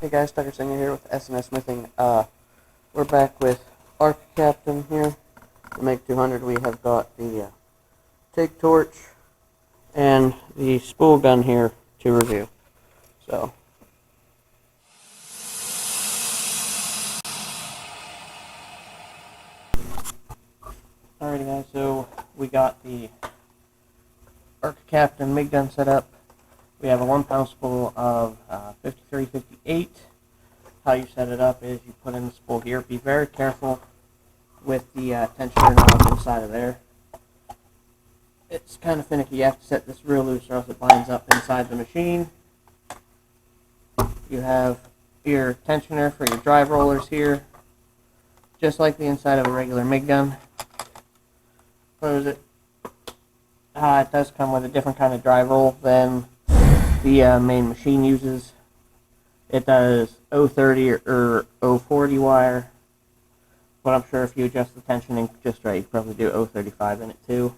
Hey guys, Tucker Singer here with SNS Smithing. We're back with Arccaptain here. The MiG 200, we have got the TIG torch and the spool gun here to review. So, alrighty guys, so we got the Arccaptain MiG gun set up. We have a 1 pound spool of 5358. How you set it up is you put in the spool here. Be very careful with the tensioner knob inside of there. It's kind of finicky. You have to set this real loose or else it binds up inside the machine. You have your tensioner for your drive rollers here, just like the inside of a regular MiG gun. Close it. It does come with a different kind of drive roll than the main machine uses. It does 030 or 040 wire, but I'm sure if you adjust the tensioning just right, you can probably do 035 in it too.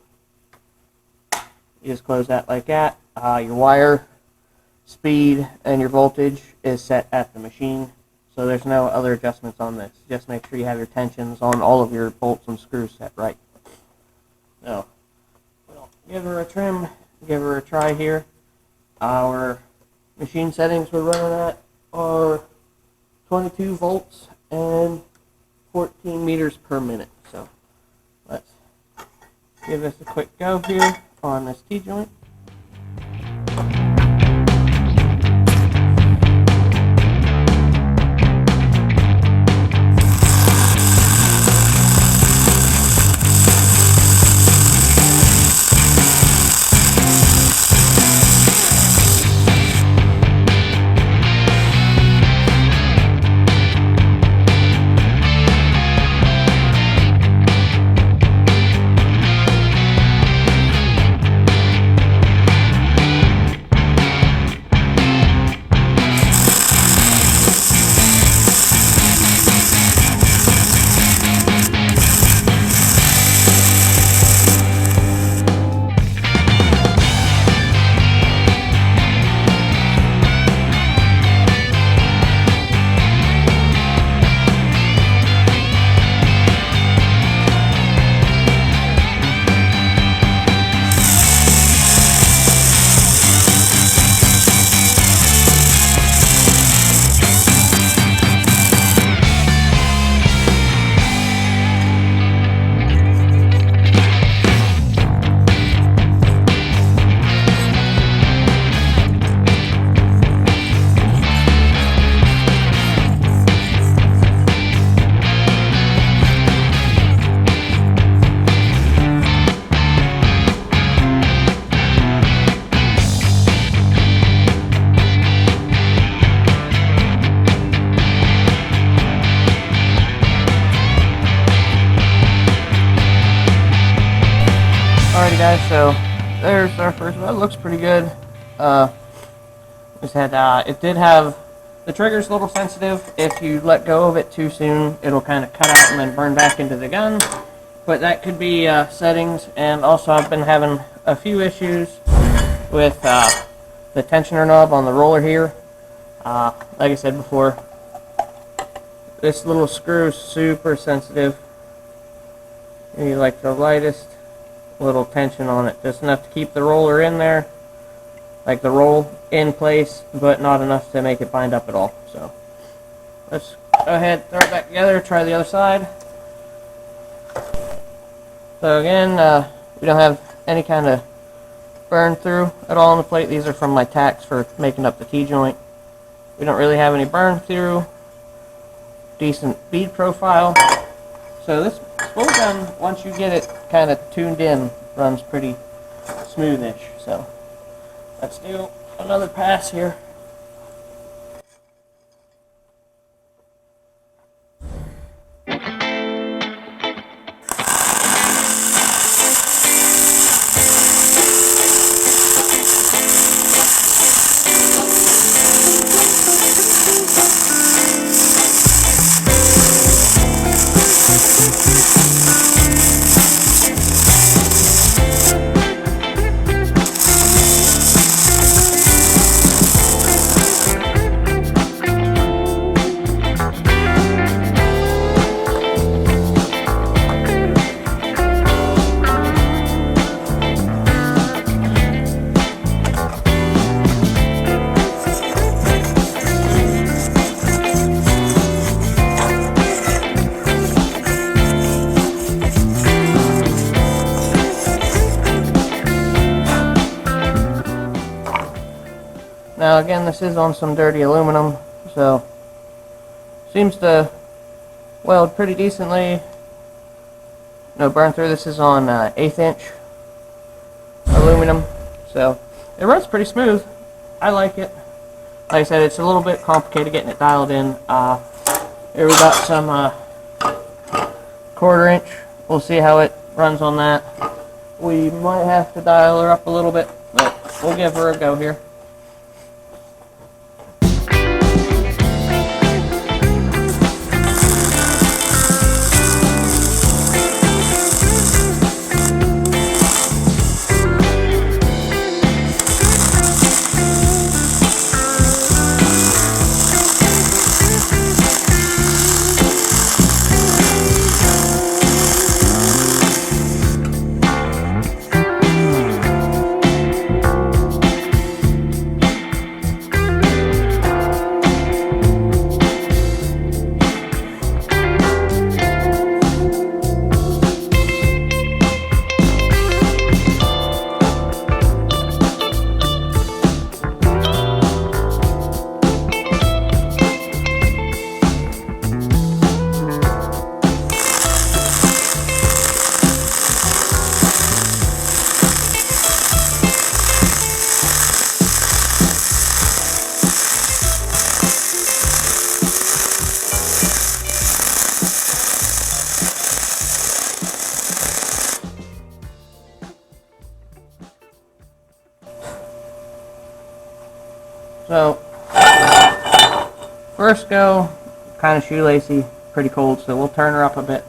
You just close that like that. Your wire speed and your voltage is set at the machine, so there's no other adjustments on this. Just make sure you have your tensions on all of your bolts and screws set right. So, give her a trim, give her a try here. Our machine settings we're running at are 22 volts and 14 meters per minute. So let's give this a quick go here on this T-joint. Alrighty guys, so there's our first one. It looks pretty good. It did have, the trigger's a little sensitive. If you let go of it too soon, it'll kind of cut out and then burn back into the gun. But that could be settings, and also I've been having a few issues with the tensioner knob on the roller here. Like I said before, this little screw is super sensitive. You need like the lightest little tension on it, just enough to keep the roller in there, like the roll in place, but not enough to make it bind up at all. So let's go ahead, throw it back together, try the other side. So again, we don't have any kind of burn through at all on the plate. These are from my tacks for making up the T-joint. We don't really have any burn through. Decent bead profile. So this spool gun, once you get it kind of tuned in, runs pretty smoothish. So let's do another pass here. Now again, this is on some dirty aluminum, so seems to weld pretty decently. No burn through. This is on 1/8 inch aluminum, so it runs pretty smooth. I like it. Like I said, it's a little bit complicated getting it dialed in. Here we got some 1/4 inch. We'll see how it runs on that. We might have to dial her up a little bit, but we'll give her a go here. So, first go, kind of shoelacy, pretty cold, so we'll turn her up a bit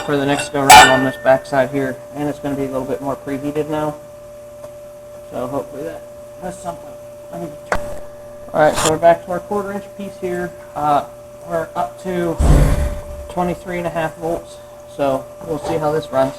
for the next go round on this back side here, and it's going to be a little bit more preheated now, so hopefully that does something. Alright, so we're back to our 1/4 inch piece here. We're up to 23.5 volts, so we'll see how this runs.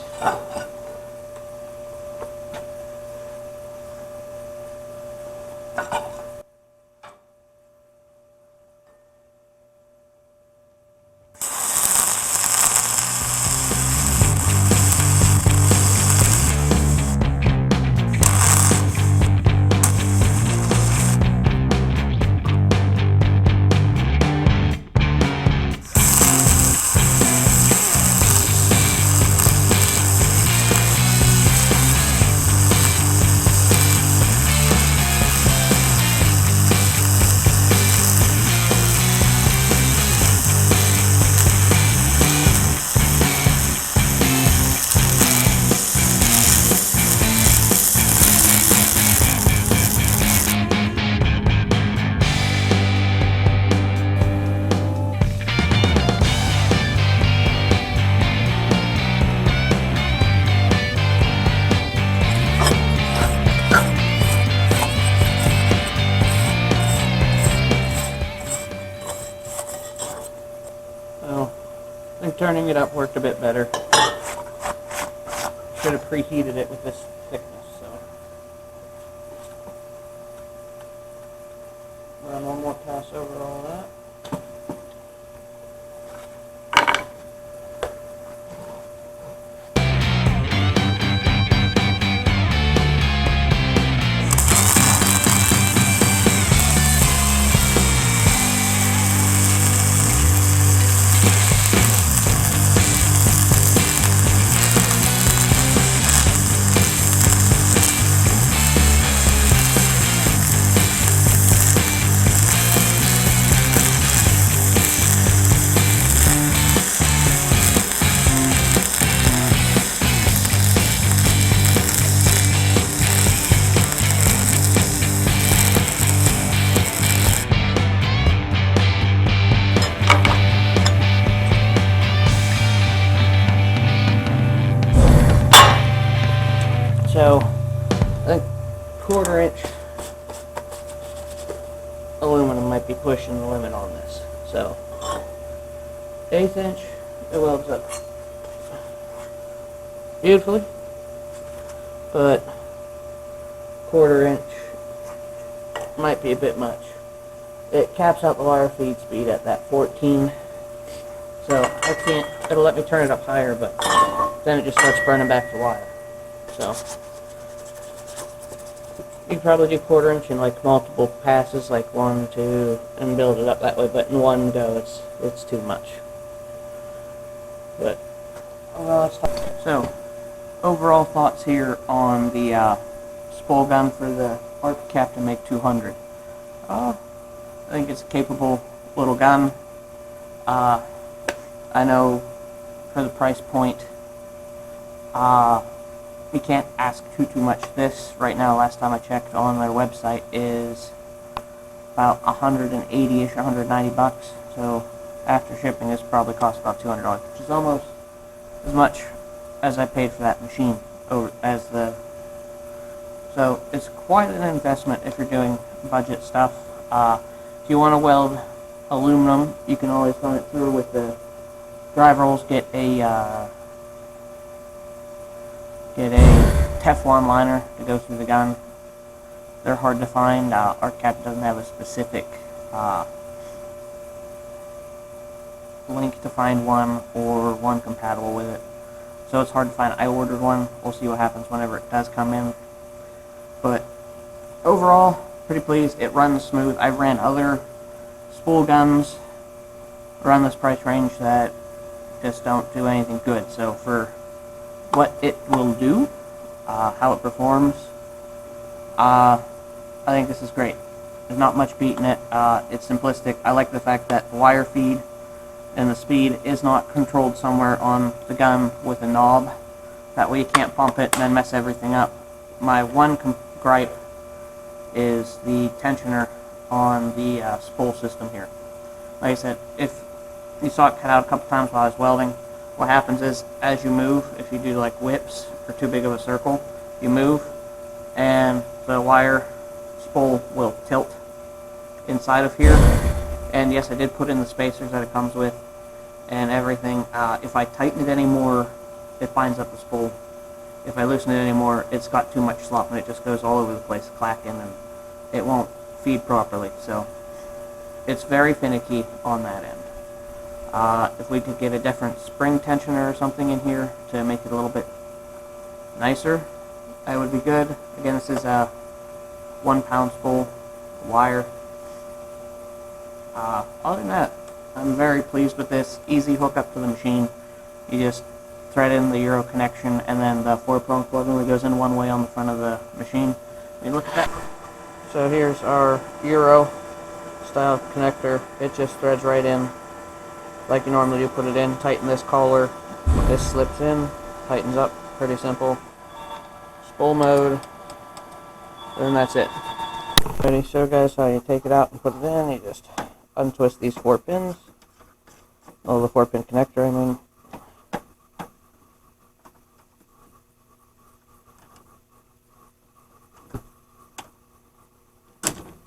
I think turning it up worked a bit better. Should have preheated it with this thickness, so. Run one more pass over all that. So, I think 1/4 inch aluminum might be pushing the limit on this. So, 1/8 inch, it welds up beautifully, but 1/4 inch might be a bit much. It caps out the wire feed speed at that 14, so I can't, it'll let me turn it up higher, but then it just starts burning back the wire. So, you could probably do 1/4 inch in like multiple passes, like 1, 2, and build it up that way. But in one go, it's too much. But let's talk. So, overall thoughts here on the Spool gun for the Arccaptain Make 200. I think it's a capable little gun. I know for the price point, you can't ask too much. This right now, last time I checked on their website, is about 180-ish, 190 bucks. So after shipping, this probably costs about $200, which is almost as much as I paid for that machine. So it's quite an investment if you're doing budget stuff. If you want to weld aluminum, you can always run it through with the drive rolls. Get a Teflon liner to go through the gun. They're hard to find. Arccaptain doesn't have a specific link to find one or one compatible with it, so it's hard to find. I ordered one. We'll see what happens whenever it does come in. But overall, pretty pleased. It runs smooth. I've ran other spool guns around this price range that just don't do anything good. So for what it will do, how it performs, I think this is great. There's not much beating it. It's simplistic. I like the fact that the wire feed and the speed is not controlled somewhere on the gun with a knob. That way you can't pump it and then mess everything up. My one gripe is the tensioner on the spool system here. Like I said, if you saw it cut out a couple times while I was welding, what happens is as you move, if you do like whips for too big of a circle, you move and the wire spool will tilt inside of here. And yes, I did put in the spacers that it comes with and everything. If I tighten it anymore, it binds up the spool. If I loosen it anymore, it's got too much slop and it just goes all over the place, clacking, and it won't feed properly. So it's very finicky on that end. If we could get a different spring tensioner or something in here to make it a little bit nicer, that would be good. Again, this is a 1 pound spool wire. Other than that, I'm very pleased with this. Easy hookup to the machine. You just thread in the Euro connection, and then the 4-prong plug only goes in one way on the front of the machine. I mean, look at that. So here's our Euro style connector. It just threads right in like you normally do. Put it in, tighten this collar, this slips in, tightens up. Pretty simple. Spool mode, and that's it. Ready? Show guys how you take it out and put it in. You just untwist these 4 pins. Oh, the 4-pin connector, I mean.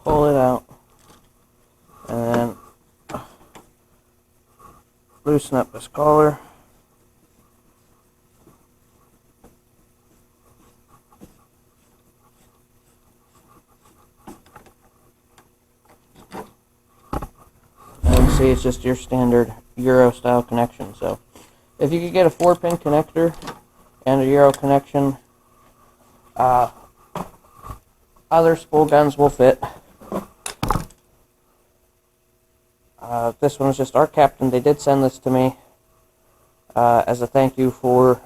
Pull it out, and then loosen up this collar. And see, it's just your standard Euro style connection. So if you could get a 4-pin connector and a Euro connection, other spool guns will fit. This one is just Arccaptain. They did send this to me as a thank you for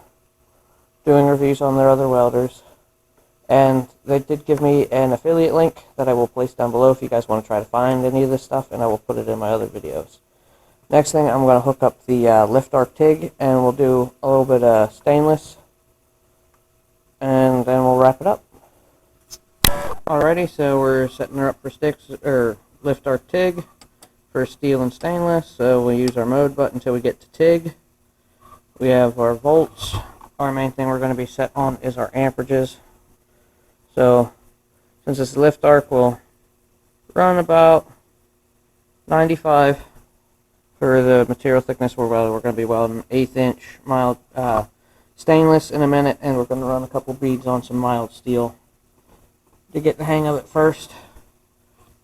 doing reviews on their other welders. And they did give me an affiliate link that I will place down below if you guys want to try to find any of this stuff, and I will put it in my other videos. Next thing, I'm going to hook up the Lift Arc TIG, and we'll do a little bit of stainless, and then we'll wrap it up. Alrighty, so we're setting her up for sticks, or Lift Arc TIG for steel and stainless. So we use our mode button until we get to TIG. We have our volts. Our main thing we're going to be set on is our amperages. So since this Lift Arc will run about 95 for the material thickness we're welding. We're going to be welding 1/8 inch mild stainless in a minute, and we're going to run a couple beads on some mild steel to get the hang of it first.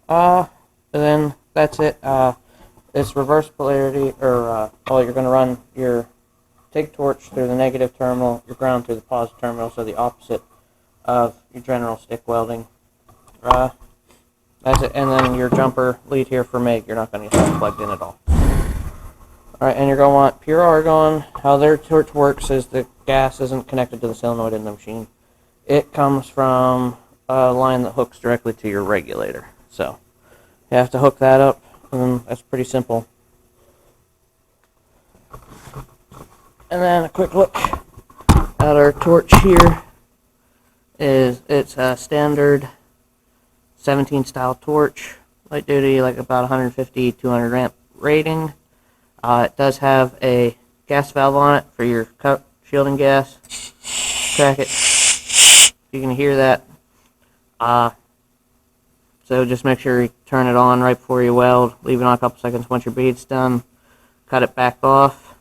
And then that's it. It's reverse polarity, or you're going to run your TIG torch through the negative terminal, your ground through the positive terminal, so the opposite of your general stick welding. That's it. And then your jumper lead here for MIG. You're not going to get that plugged in at all. Alright, and you're going to want pure argon. How their torch works is the gas isn't connected to the solenoid in the machine. It comes from a line that hooks directly to your regulator. So you have to hook that up, and that's pretty simple. And then a quick look at our torch here. It's a standard 17 style torch, light duty, like about 150, 200 amp rating. It does have a gas valve on it for your cup shielding gas. Crack it. You can hear that. So just make sure you turn it on right before you weld. Leave it on a couple seconds once your bead's done. Cut it back off.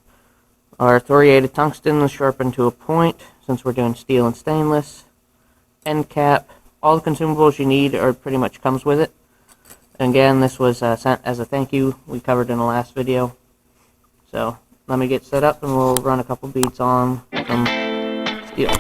Our thoriated tungsten is sharpened to a point since we're doing steel and stainless. End cap. All the consumables you need are pretty much comes with it. And again, this was sent as a thank you. We covered in the last video. So let me get set up and we'll run a couple beads on some steel.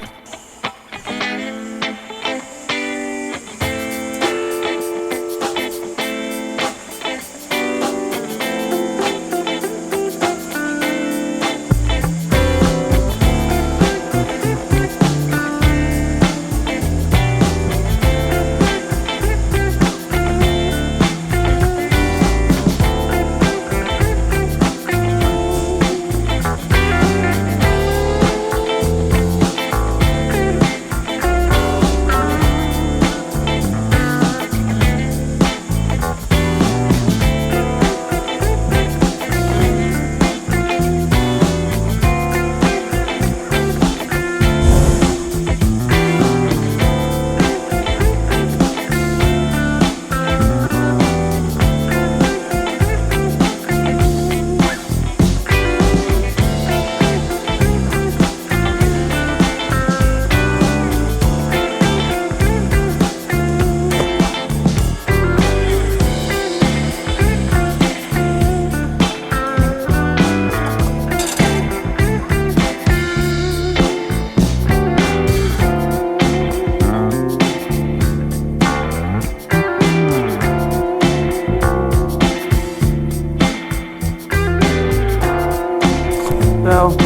So,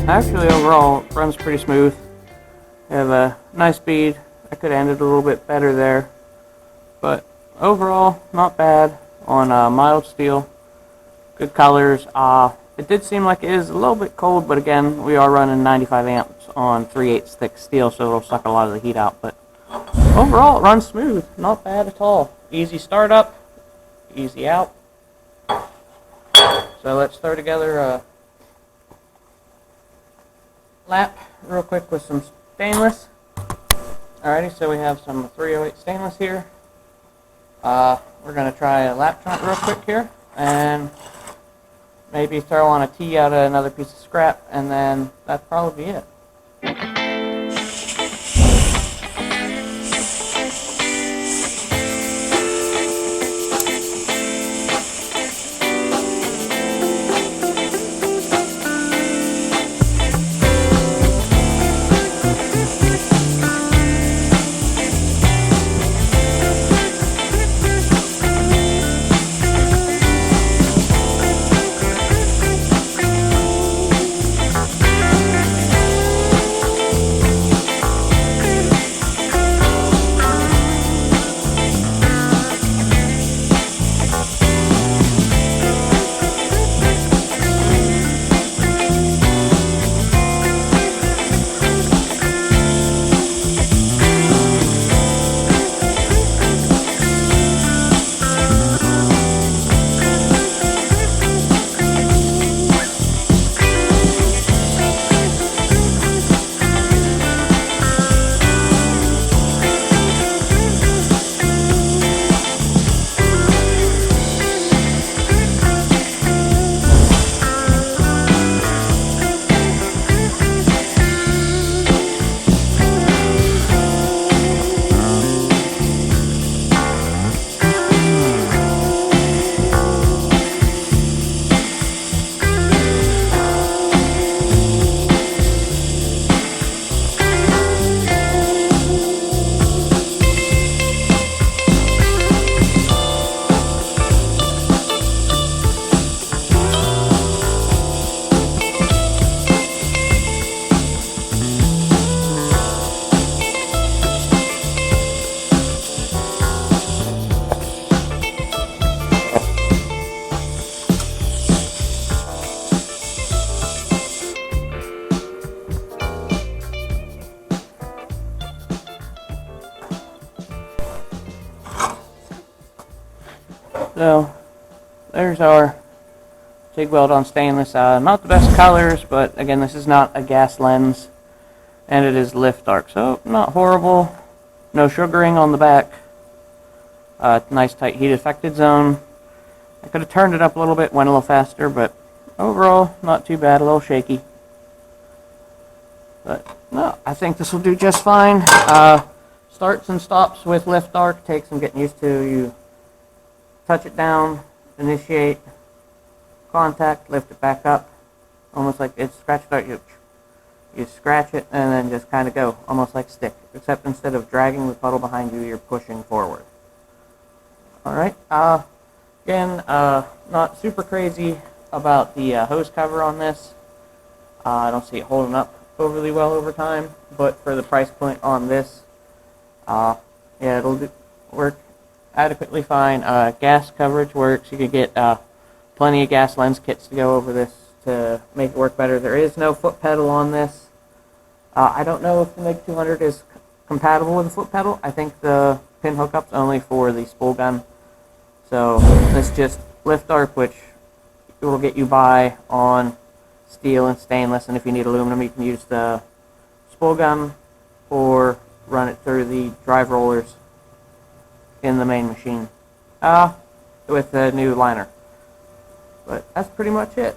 actually overall, it runs pretty smooth. We have a nice bead. I could have ended a little bit better there. But overall, not bad on mild steel. Good colors. It did seem like it is a little bit cold, but again, we are running 95 amps on 3/8 thick steel, so it'll suck a lot of the heat out. But overall, it runs smooth. Not bad at all. Easy startup, easy out. So let's throw together a lap real quick with some stainless. Alrighty, so we have some 308 stainless here. We're going to try a lap joint real quick here, and maybe throw on a T out of another piece of scrap, and then that'd probably be it. So there's our TIG weld on stainless. Not the best colors, but again, this is not a gas lens, and it is lift arc, so not horrible. No sugaring on the back. Nice tight heat affected zone. I could have turned it up a little bit, went a little faster, but overall, not too bad. A little shaky. But no, I think this will do just fine. Starts and stops with lift arc. Takes some getting used to. You touch it down, initiate, contact, lift it back up. Almost like it's scratch start. You scratch it and then just kind of go, almost like stick. Except instead of dragging the puddle behind you, you're pushing forward. Alright, again, not super crazy about the hose cover on this. I don't see it holding up overly well over time, but for the price point on this, yeah, it'll work adequately fine. Gas coverage works. You can get plenty of gas lens kits to go over this to make it work better. There is no foot pedal on this. I don't know if the MiG-200 is compatible with a foot pedal. I think the pin hookup's only for the spool gun. So this just lift arc, which will get you by on steel and stainless, and if you need aluminum, you can use the spool gun or run it through the drive rollers in the main machine with the new liner. But that's pretty much it.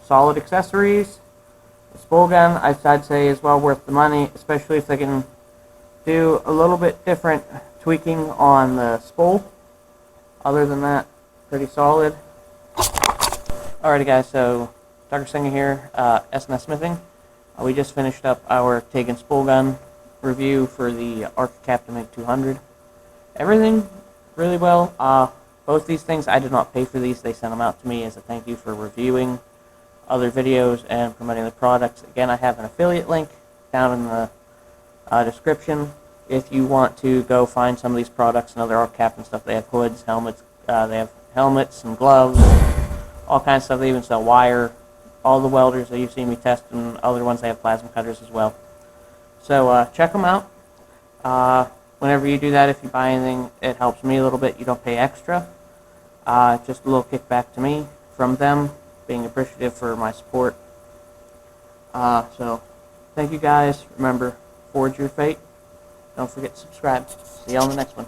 Solid accessories. The spool gun, I'd say, is well worth the money, especially if they can do a little bit different tweaking on the spool. Other than that, pretty solid. Alrighty guys, so Dr. Singer here, S&S Smithing. We just finished up our TIG and spool gun review for the Arccaptain MiG-200. Everything really well. Both these things, I did not pay for these. They sent them out to me as a thank you for reviewing other videos and promoting the products. Again, I have an affiliate link down in the description. If you want to go find some of these products and other Arccaptain stuff, they have hoods, helmets, they have helmets and gloves, all kinds of stuff. They even sell wire. All the welders that you've seen me test, and other ones, they have plasma cutters as well. So check them out. Whenever you do that, if you buy anything, it helps me a little bit. You don't pay extra. Just a little kickback to me from them, being appreciative for my support. So thank you guys. Remember, forge your fate. Don't forget to subscribe. See you on the next one.